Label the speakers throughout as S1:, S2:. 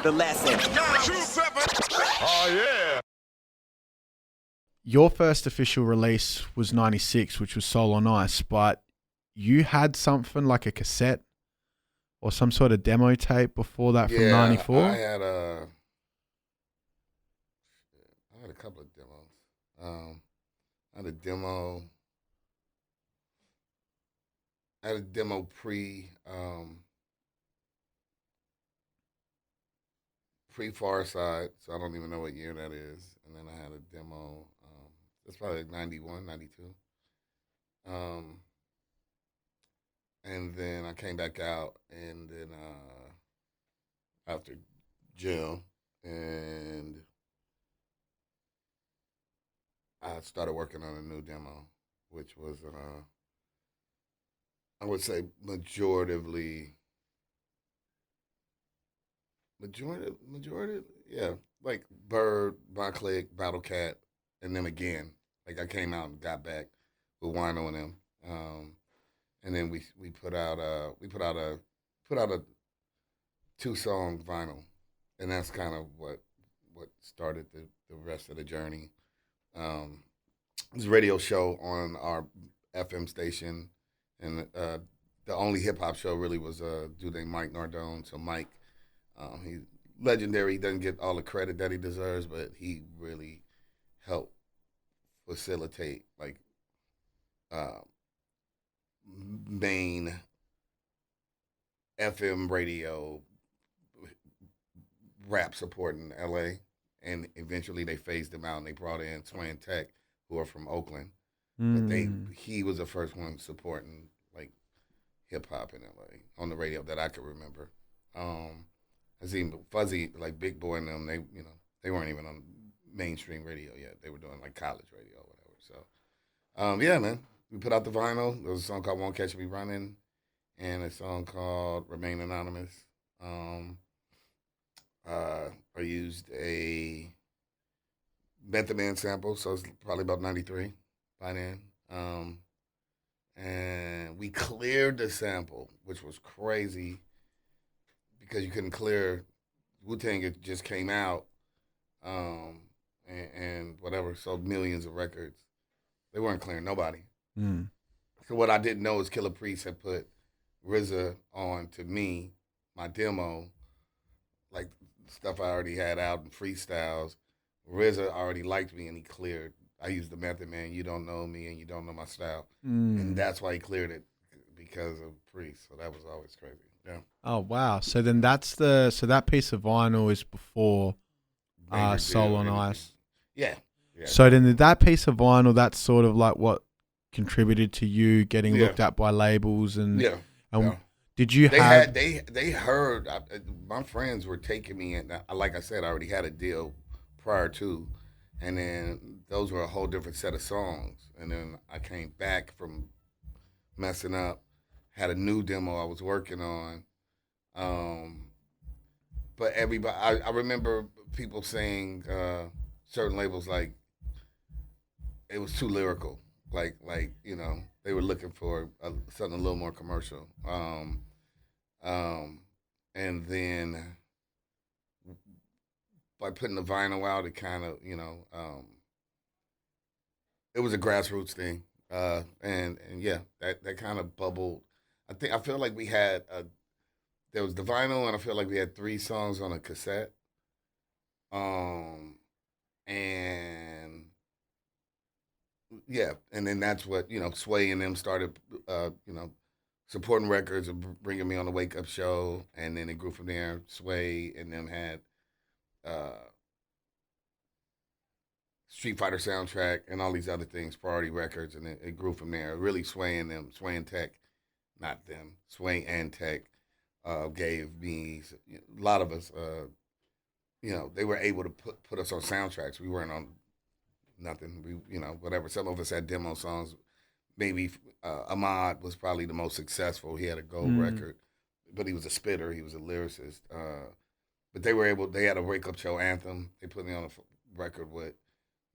S1: The lesson.
S2: Oh, yeah.
S3: Your first official release was 96, which was Soul on Ice, but you had something like a cassette or some sort of demo tape before that from 94?
S4: I had a couple of demos. I had a demo. I had a demo pre Far Side, so I don't even know what year that is. And then I had a demo. That's probably like 91, 92. And then I came back out, and then after jail, and I started working on a new demo, which was I would say majority, yeah, like Bird, My Click, Battle Cat, and then again, like I came out and got back with Wino and them, and then we put out a 2-song vinyl, and that's kind of what started the rest of the journey. It was a radio show on our FM station, and the only hip hop show really was a dude named Mike Nardone. So Mike, he's legendary. He doesn't get all the credit that he deserves, but he really helped facilitate like main FM radio rap support in LA, and eventually they phased them out and they brought in Sway and Tech, who are from Oakland. But he was the first one supporting like hip hop in LA on the radio that I could remember. I seen Fuzzy, like Big Boy and them, they weren't even on mainstream radio yet. They were doing like college radio or whatever. So yeah, man. We put out the vinyl. There was a song called Won't Catch Me Running and a song called Remain Anonymous. I used a Method Man sample, so it's probably about 93 by then. And we cleared the sample, which was crazy because you couldn't clear. Wu-Tang just came out and whatever, sold millions of records. They weren't clearing nobody. So what I didn't know is Killer Priest had put RZA on to me, my demo, like stuff I already had out in freestyles. RZA already liked me and he cleared. I used the Method Man, You Don't Know Me and You Don't Know My Style. And that's why he cleared it, because of Priest. So that was always crazy. Yeah.
S3: Oh, wow. So then that piece of vinyl is before Soul on Ice.
S4: Yeah.
S3: So then that piece of vinyl, that's sort of like what contributed to you getting looked at by labels and did you
S4: they heard my friends were taking me, and like I said, I already had a deal prior to, and then those were a whole different set of songs, and then I came back from messing up, had a new demo I was working on, but everybody, I remember people saying certain labels like it was too lyrical. Like they were looking for something a little more commercial. And then by putting the vinyl out, it kind of, it was a grassroots thing. And yeah, that kind of bubbled. I feel like we had, there was the vinyl, and I feel like we had 3 songs on a cassette. And yeah, and then that's what, Sway and them started, supporting records and bringing me on the Wake Up Show, and then it grew from there. Sway and them had Street Fighter soundtrack and all these other things, Priority Records, and it grew from there. Really Sway and them, Sway and Tech, not them, Sway and Tech gave me, a lot of us, they were able to put us on soundtracks. We weren't on nothing. We, whatever. Some of us had demo songs. Maybe Ahmad was probably the most successful. He had a gold record, but he was a spitter. He was a lyricist. But they had a Wake Up Show anthem. They put me on a record with,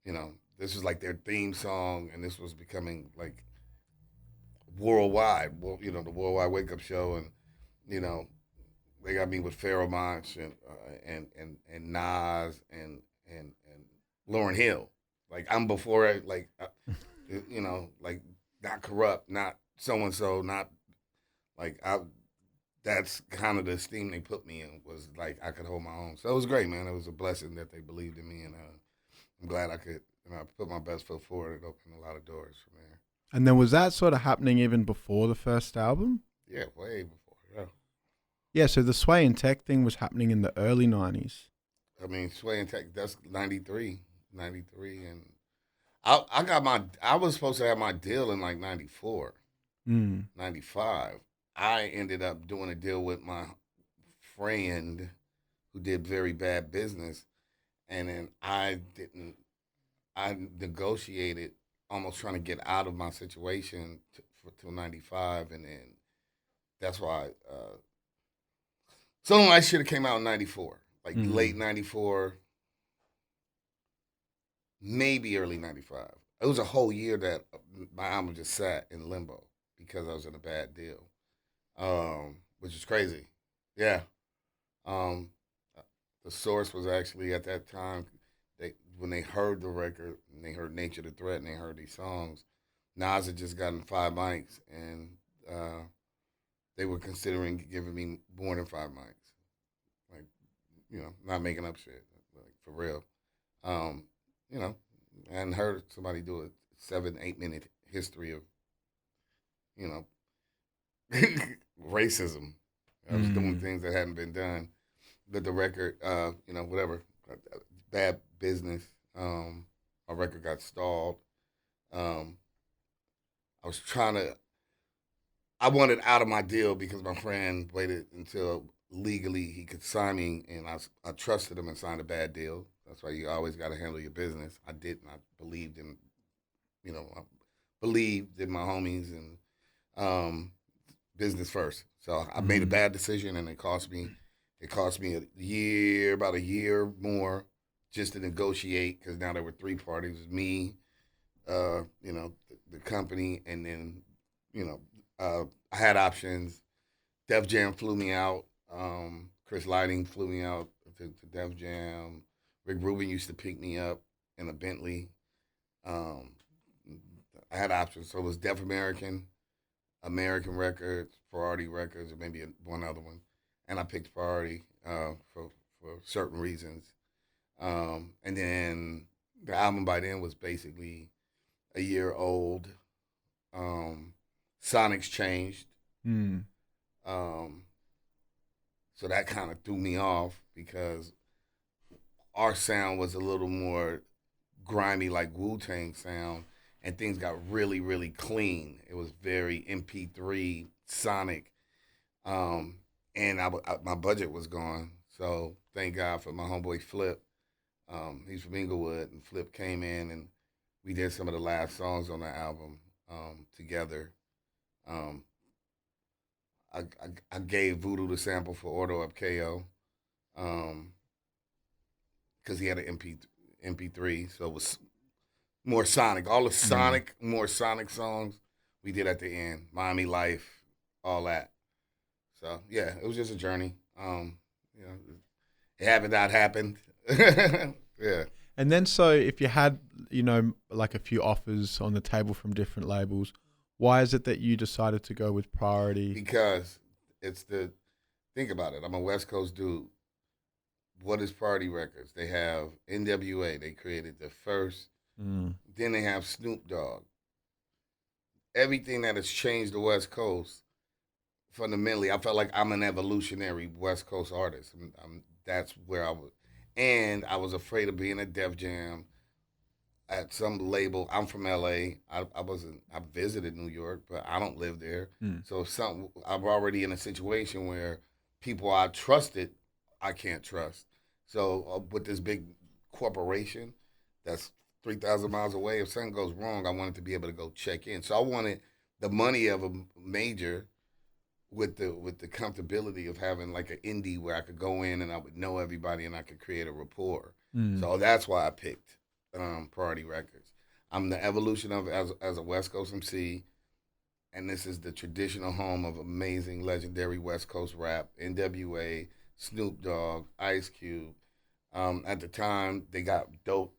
S4: this was like their theme song, and this was becoming like worldwide. Well, the Worldwide Wake Up Show, and they got me with Pharoah Monch and Nas and Lauryn Hill. Like I'm before it, like like not corrupt, not so and so, not like I. That's kind of the esteem they put me in, was like I could hold my own. So it was great, man. It was a blessing that they believed in me, and I'm glad I could. Put my best foot forward. It opened a lot of doors from there.
S3: And then was that sort of happening even before the first album?
S4: Yeah, way before. Yeah.
S3: Yeah, so the Sway and Tech thing was happening in the early 90s.
S4: I mean, Sway and Tech, that's 93, and I was supposed to have my deal in like 94, 95. I ended up doing a deal with my friend who did very bad business, and then I negotiated, almost trying to get out of my situation till 95, and then that's why Something Like Shit came out in 94, like late 94, maybe early 95. It was a whole year that my album just sat in limbo because I was in a bad deal, which is crazy. Yeah. The source was actually at that time, when they heard the record and they heard Nature the Threat and they heard these songs, Nas had just gotten 5 mics, and they were considering giving me more than 5 mics. Like, not making up shit, like for real. I hadn't heard somebody do a 7-8 minute history of, racism. I was doing things that hadn't been done. But the record, whatever, bad business. My record got stalled. I wanted out of my deal because my friend waited until legally he could sign me, and I trusted him and signed a bad deal. That's why you always got to handle your business. I didn't. I believed in, I believed in my homies and business first. So I made a bad decision, and it cost me about a year more just to negotiate, because now there were 3 parties: me, the company, and then I had options. Def Jam flew me out. Chris Lighting flew me out to Def Jam. Rick Rubin used to pick me up in a Bentley. I had options. So it was Def American, American Records, Priority Records, or maybe one other one. And I picked Priority for certain reasons. And then the album by then was basically a year old. Sonics changed. So that kind of threw me off, because our sound was a little more grimy, like Wu-Tang sound, and things got really, really clean. It was very MP3 sonic, and my budget was gone. So thank God for my homeboy Flip. He's from Inglewood, and Flip came in, and we did some of the last songs on the album together. I gave Voodoo the sample for Ordo Up KO, because he had an MP3, so it was more sonic. All the sonic, more sonic songs we did at the end. Miami Life, all that. So yeah, it was just a journey. It happened, that happened. Yeah.
S3: And then, so if you had, like a few offers on the table from different labels, why is it that you decided to go with Priority?
S4: Because think about it. I'm a West Coast dude. What is Priority Records? They have NWA. They created the first. Then they have Snoop Dogg. Everything that has changed the West Coast, fundamentally, I felt like I'm an evolutionary West Coast artist. That's where I was. And I was afraid of being at Def Jam, at some label. I'm from LA. I visited New York, but I don't live there. So I'm already in a situation where people I trusted, I can't trust. So with this big corporation that's 3,000 miles away, if something goes wrong, I wanted to be able to go check in. So I wanted the money of a major with the comfortability of having like an indie where I could go in and I would know everybody and I could create a rapport. So that's why I picked Priority Records. I'm the evolution of as a West Coast MC. and this is the traditional home of amazing, legendary West Coast rap, NWA, Snoop Dogg, Ice Cube. At the time, they got dope.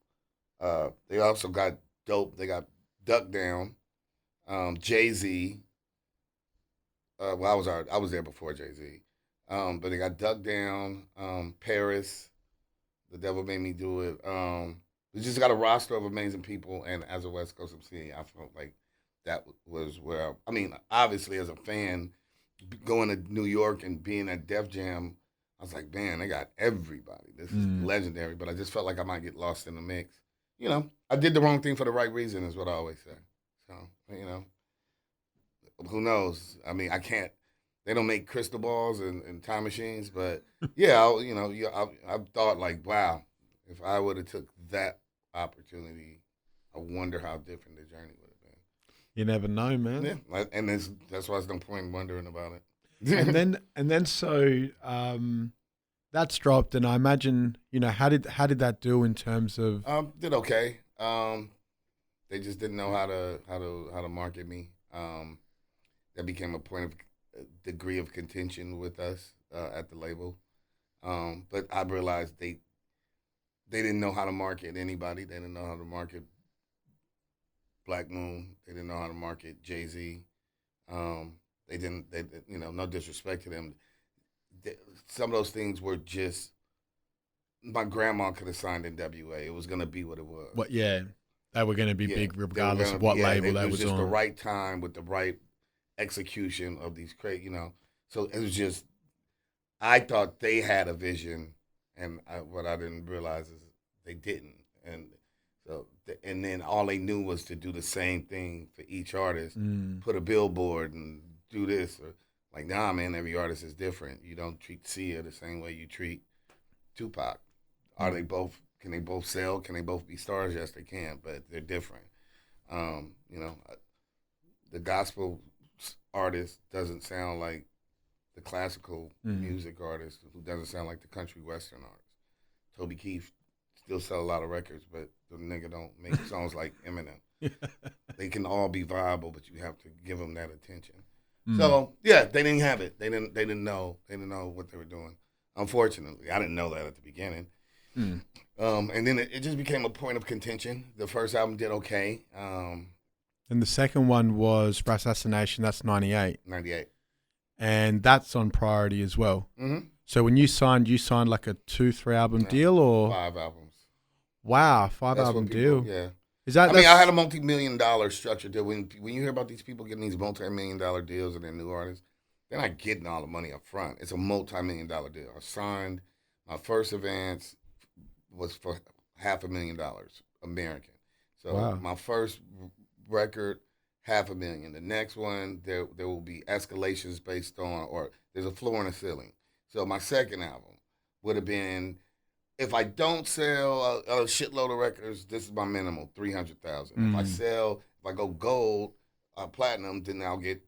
S4: They also got dope. They got Duck Down, Jay-Z. Well, I was there before Jay-Z. But they got Duck Down, Paris, The Devil Made Me Do It. We just got a roster of amazing people, and as a West Coast MC, I felt like that was where I mean, obviously as a fan, going to New York and being at Def Jam, I was like, man, they got everybody. This is legendary. But I just felt like I might get lost in the mix. You know, I did the wrong thing for the right reason, is what I always say. So, you know, who knows? I mean, I can't. They don't make crystal balls and time machines, but yeah, I thought like, wow, if I would have took that opportunity, I wonder how different the journey would have been.
S3: You never know, man.
S4: Yeah, and that's why there's no point in wondering about it.
S3: and then so that's dropped, and I imagine, you know, how did that do in terms of?
S4: Did okay. They just didn't know how to market me. That became a point of degree of contention with us at the label. But I realized they didn't know how to market anybody. They didn't know how to market Black Moon. They didn't know how to market Jay-Z. They you know, no disrespect to them. Some of those things were just, my grandma could have signed NWA. It was going to be what it was.
S3: What? Yeah, they were going to be big regardless of what label that was on. It was
S4: just the right time with the right execution of these you know. So it was just, I thought they had a vision, and what I didn't realize is they didn't. And so, and then all they knew was to do the same thing for each artist, put a billboard and do this. Or, like, nah, man, every artist is different. You don't treat Sia the same way you treat Tupac. Are they both? Can they both sell? Can they both be stars? Yes, they can, but they're different. You know, the gospel artist doesn't sound like the classical music artist, who doesn't sound like the country western artist. Toby Keith still sell a lot of records, but the nigga don't make songs like Eminem. They can all be viable, but you have to give them that attention. So yeah, they didn't have it. They didn't know what they were doing. Unfortunately, I didn't know that at the beginning. And then it just became a point of contention. The first album did okay.
S3: And the second one was Assassination. That's 98.
S4: 98.
S3: And that's on Priority as well.
S4: Mm-hmm.
S3: So when you signed like a 2-3 album deal, or
S4: 5 albums?
S3: Wow, 5
S4: That's
S3: album
S4: people,
S3: deal.
S4: Yeah.
S3: Is that?
S4: I mean, I had a multi-million-dollar structure deal. When you hear about these people getting these multi-million-dollar deals and they're new artists, they're not getting all the money up front. It's a multi-million-dollar deal. I signed, my first advance was for $500,000 American. So
S3: wow.
S4: My first record, $500,000. The next one, there will be escalations based on, or there's a floor and a ceiling. So my second album would have been, if I don't sell a shitload of records, this is my minimum, $300,000. If I go gold, platinum, then I'll get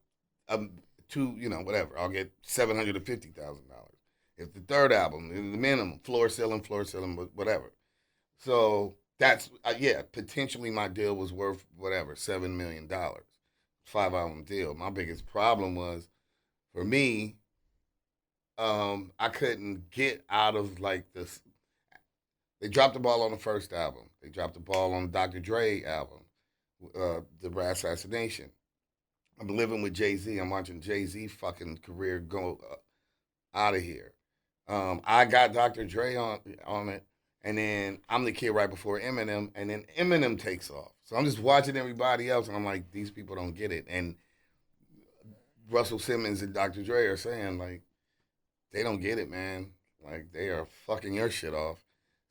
S4: whatever. I'll get $750,000. If the third album, the minimum, floor ceiling, whatever. So that's potentially my deal was worth whatever, $7 million, 5-album deal. My biggest problem was, for me, I couldn't get out of like this. They dropped the ball on the first album. They dropped the ball on the Dr. Dre album, the Ras Assassination. I'm living with Jay-Z. I'm watching Jay-Z fucking career go out of here. I got Dr. Dre on it, and then I'm the kid right before Eminem, and then Eminem takes off. So I'm just watching everybody else, and I'm like, these people don't get it. And Russell Simmons and Dr. Dre are saying, like, they don't get it, man. Like, they are fucking your shit off.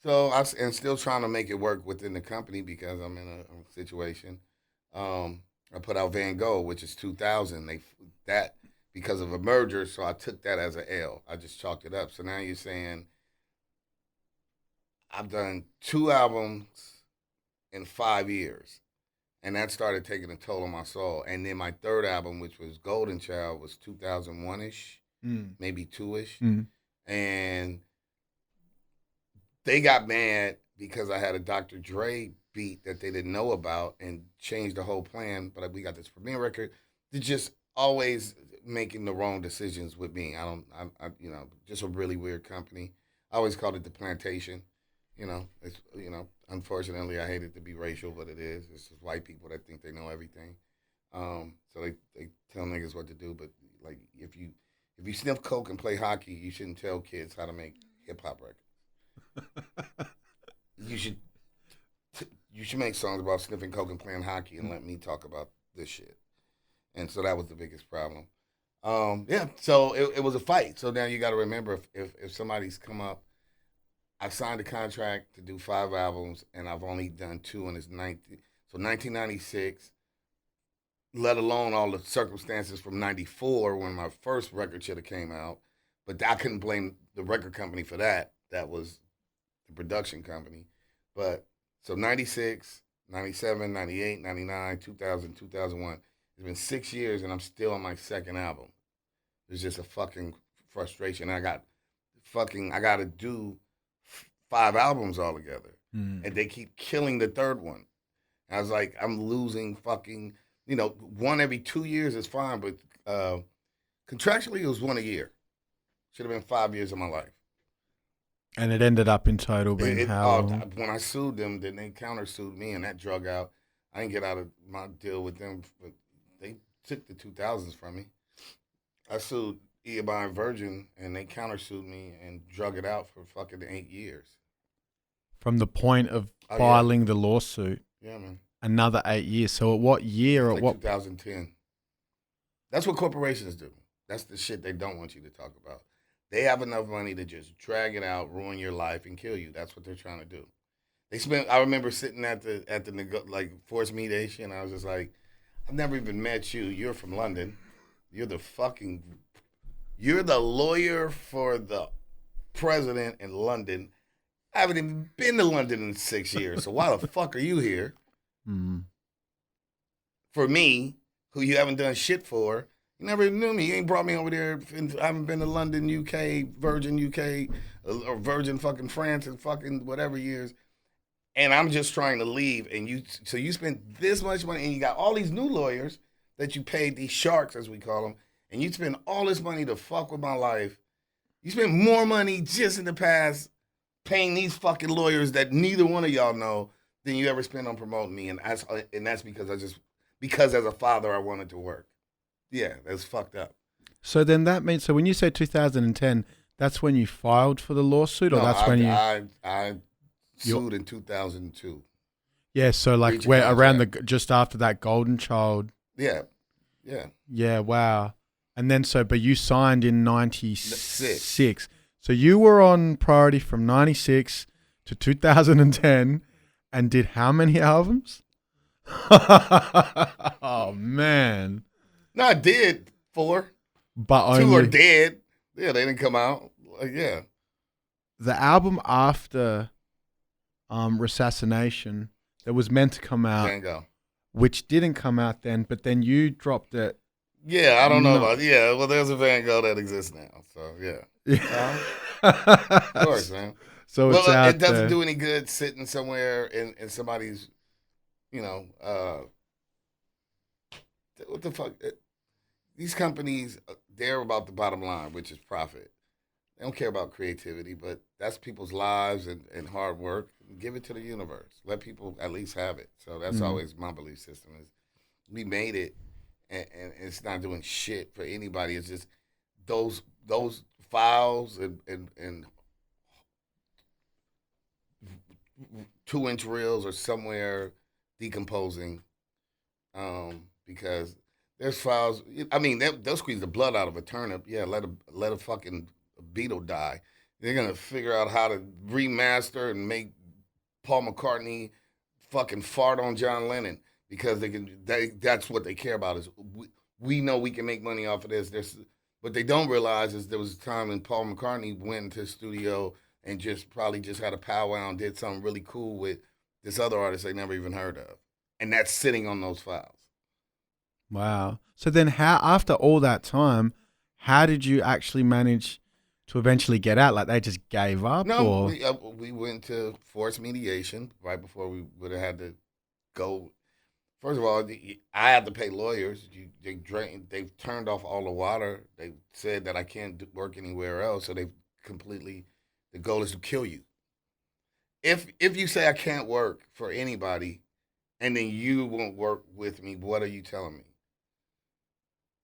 S4: So I'm still trying to make it work within the company because I'm in a situation. I put out Van Gogh, which is 2000. That because of a merger, so I took that as an L. I just chalked it up. So now you're saying I've done 2 albums in 5 years, and that started taking a toll on my soul. And then my third album, which was Golden Child, was 2001-ish, maybe 2-ish. And they got mad because I had a Dr. Dre beat that they didn't know about and changed the whole plan. But we got this premiere record. just always making the wrong decisions with me. Just a really weird company. I always called it the plantation. Unfortunately, I hate it to be racial, but it is. It's just white people that think they know everything. So they tell niggas what to do, but like if you sniff coke and play hockey, you shouldn't tell kids how to make hip hop records. you should make songs about sniffing coke and playing hockey, and let me talk about this shit. And so that was the biggest problem. So it was a fight. So now you got to remember, if somebody's come up, I've signed a contract to do 5 albums, and I've only done 2, and it's 1996. Let alone all the circumstances from '94 when my first record should have came out, but I couldn't blame the record company for that. That was the production company. But so 96, 97, 98, 99, 2000, 2001. It's been 6 years and I'm still on my second album. It's just a fucking frustration. I got to do 5 albums altogether. And they keep killing the third one. I was like, I'm losing fucking, 1 every 2 years is fine, but contractually it was 1 a year. Should have been 5 years of my life.
S3: And it ended up in total being how long?
S4: When I sued them, then they countersued me, and that drug out. I didn't get out of my deal with them, but they took the 2000s from me. I sued Eobay and Virgin, and they countersued me and drug it out for fucking 8 years.
S3: From the point of filing the lawsuit?
S4: Yeah, man.
S3: Another 8 years. So at what year?
S4: Like 2010. That's what corporations do. That's the shit they don't want you to talk about. They have enough money to just drag it out, ruin your life, and kill you. That's what they're trying to do. I remember sitting at the forced mediation. I was just like, I've never even met you. You're from London. You're the lawyer for the president in London. I haven't even been to London in 6 years. So why the fuck are you here? For me, who you haven't done shit for. You never knew me. You ain't brought me over there. I haven't been to London, UK, Virgin UK, or Virgin fucking France in fucking whatever years. And I'm just trying to leave. And you spent this much money, and you got all these new lawyers that you paid, these sharks as we call them, and you spend all this money to fuck with my life. You spent more money just in the past paying these fucking lawyers that neither one of y'all know than you ever spent on promoting me. And that's because as a father I wanted to work. Yeah, that's fucked up.
S3: So then that means, so when you say 2010, that's when you filed for the lawsuit, or
S4: I sued in 2002.
S3: Yeah, so like where around just after that Golden Child.
S4: Yeah.
S3: Yeah, wow. And then but you signed in 96. So you were on Priority from 96 to 2010 and did how many albums? Oh, man.
S4: No, I did 4.
S3: But
S4: 2 are dead. Yeah, they didn't come out. Yeah.
S3: The album after Rassassination that was meant to come out,
S4: Vango,
S3: which didn't come out then, but then you dropped it.
S4: Yeah, I don't know about. Yeah, well, there's a Van Gogh that exists now, so yeah. Of course, man.
S3: So it's out
S4: it doesn't
S3: there.
S4: do any good sitting somewhere in somebody's, what the fuck? These companies, they're about the bottom line, which is profit. They don't care about creativity, but that's people's lives and hard work. Give it to the universe. Let people at least have it. So that's always my belief system is we made it, and it's not doing shit for anybody. It's just those files and 2-inch reels are somewhere decomposing because there's files. I mean, they'll squeeze the blood out of a turnip. Yeah, let a fucking beetle die. They're gonna figure out how to remaster and make Paul McCartney fucking fart on John Lennon because that's what they care about is we know we can make money off of this. What they don't realize is there was a time when Paul McCartney went into the studio and probably just had a powwow and did something really cool with this other artist they never even heard of. And that's sitting on those files.
S3: Wow. So then after all that time, how did you actually manage to eventually get out? Like they just gave up?
S4: No, we went to forced mediation right before we would have had to go. First of all, I have to pay lawyers. They've turned off all the water. They said that I can't work anywhere else. So the goal is to kill you. If you say I can't work for anybody, and then you won't work with me, what are you telling me?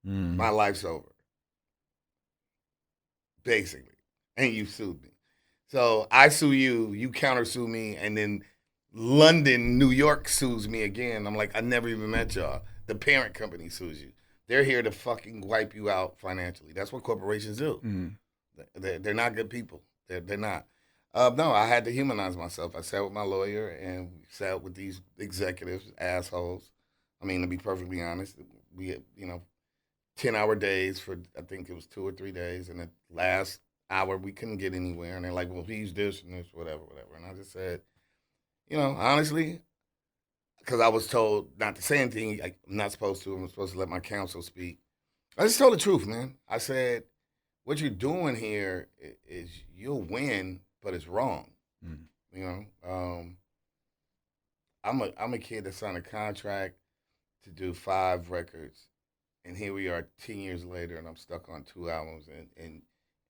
S4: My life's over, basically, and you sued me. So I sue you, you countersue me, and then London, New York sues me again. I'm like, I never even met y'all. The parent company sues you. They're here to fucking wipe you out financially. That's what corporations do. They're not good people. They're not. No, I had to humanize myself. I sat with my lawyer and sat with these executives, assholes. I mean, to be perfectly honest, we had, 10-hour days for, I think it was 2 or 3 days. And the last hour, we couldn't get anywhere. And they're like, well, he's this and this, whatever. And I just said, honestly, because I was told not to say anything, I'm not supposed to. I'm supposed to let my counsel speak. I just told the truth, man. I said, what you're doing here is you'll win, but it's wrong. I'm a kid that signed a contract to do 5 records, and here we are 10 years later, and I'm stuck on 2 albums,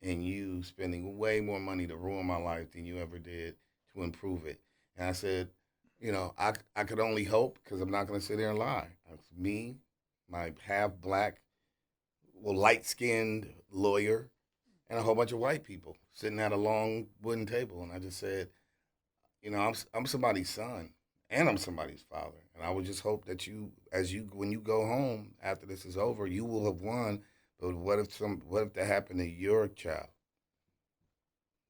S4: and you spending way more money to ruin my life than you ever did to improve it. And I said, I could only hope, because I'm not going to sit there and lie. It's me, my half-black, light-skinned lawyer, and a whole bunch of white people sitting at a long wooden table. And I just said, I'm somebody's son, and I'm somebody's father. And I would just hope that when you go home after this is over, you will have won. But what if that happened to your child?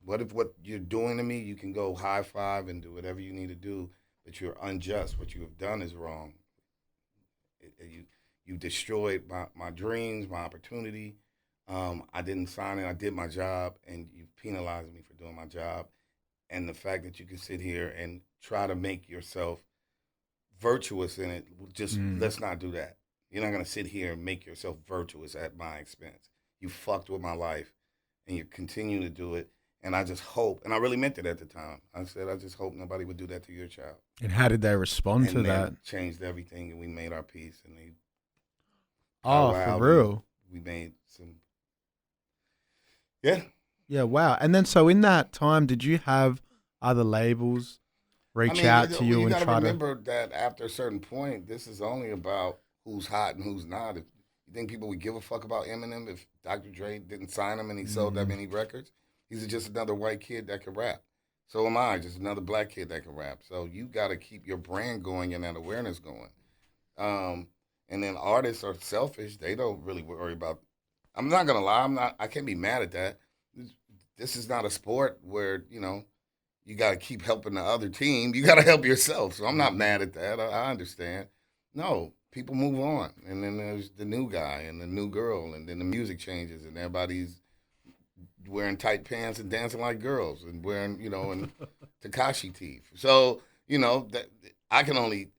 S4: What if what you're doing to me, you can go high five and do whatever you need to do, but you're unjust. What you have done is wrong. You destroyed my dreams, my opportunity. I didn't sign it. I did my job, and you penalized me for doing my job. And the fact that you can sit here and try to make yourself virtuous in it, let's not do that. You're not going to sit here and make yourself virtuous at my expense. You fucked with my life, and you're continuing to do it. And I just hope, and I really meant it at the time. I said, I just hope nobody would do that to your child.
S3: And how did they respond to that?
S4: Changed everything, and we made our peace. And they,
S3: for real?
S4: We made some, yeah.
S3: Yeah, wow. And then, so in that time, did you have other labels reach out to you and try to?
S4: You got to remember that after a certain point, this is only about who's hot and who's not. If you think people would give a fuck about Eminem if Dr. Dre didn't sign him and he sold that many records? He's just another white kid that can rap. So am I, just another black kid that can rap. So you got to keep your brand going and that awareness going. And then artists are selfish. They don't really worry about. I'm not gonna lie. I can't be mad at that. This is not a sport where you got to keep helping the other team. You got to help yourself. So I'm not mad at that. I understand. No, people move on, and then there's the new guy and the new girl, and then the music changes, and everybody's wearing tight pants and dancing like girls, and wearing and Tekashi teeth. So that I can only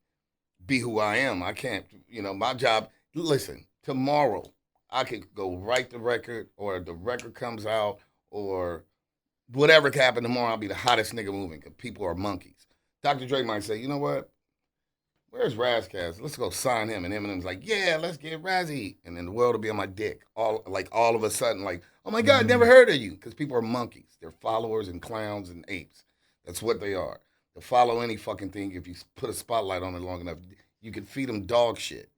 S4: be who I am. I can't. My job. Listen, tomorrow I could go write the record, or the record comes out, or whatever can happen tomorrow. I'll be the hottest nigga moving because people are monkeys. Dr. Dre might say, you know what? Where's Ras Kass? Let's go sign him. And Eminem's like, yeah, let's get Razzie. And then the world will be on my dick. All of a sudden, like, oh my God, never heard of you. Because people are monkeys. They're followers and clowns and apes. That's what they are. They'll follow any fucking thing. If you put a spotlight on it long enough, you can feed them dog shit.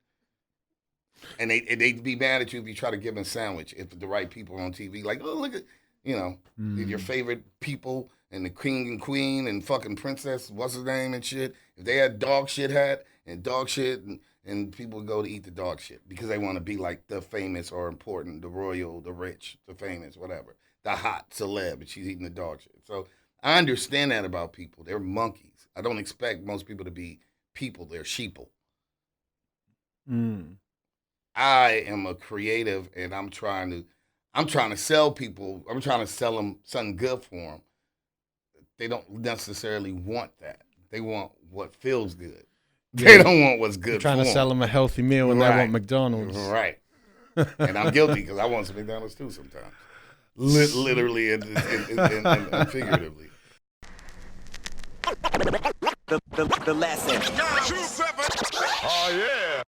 S4: And they'd be mad at you if you try to give them a sandwich. If the right people are on TV, like, oh, look at, your favorite people and the king and queen and fucking princess, what's her name and shit. If they had dog shit hat and dog shit, and people would go to eat the dog shit because they want to be like the famous or important, the royal, the rich, the famous, whatever. The hot celeb, and she's eating the dog shit. So I understand that about people. They're monkeys. I don't expect most people to be people. They're sheeple. I am a creative, and I'm trying to sell people. I'm trying to sell them something good for them. They don't necessarily want that. They want what feels good. Yeah. They don't want what's good.
S3: You're trying to sell them a healthy meal, and they want McDonald's.
S4: Right. And I'm guilty because I want some McDonald's too sometimes. Literally and figuratively.
S1: The last sentence.
S2: 2-7. Oh, yeah.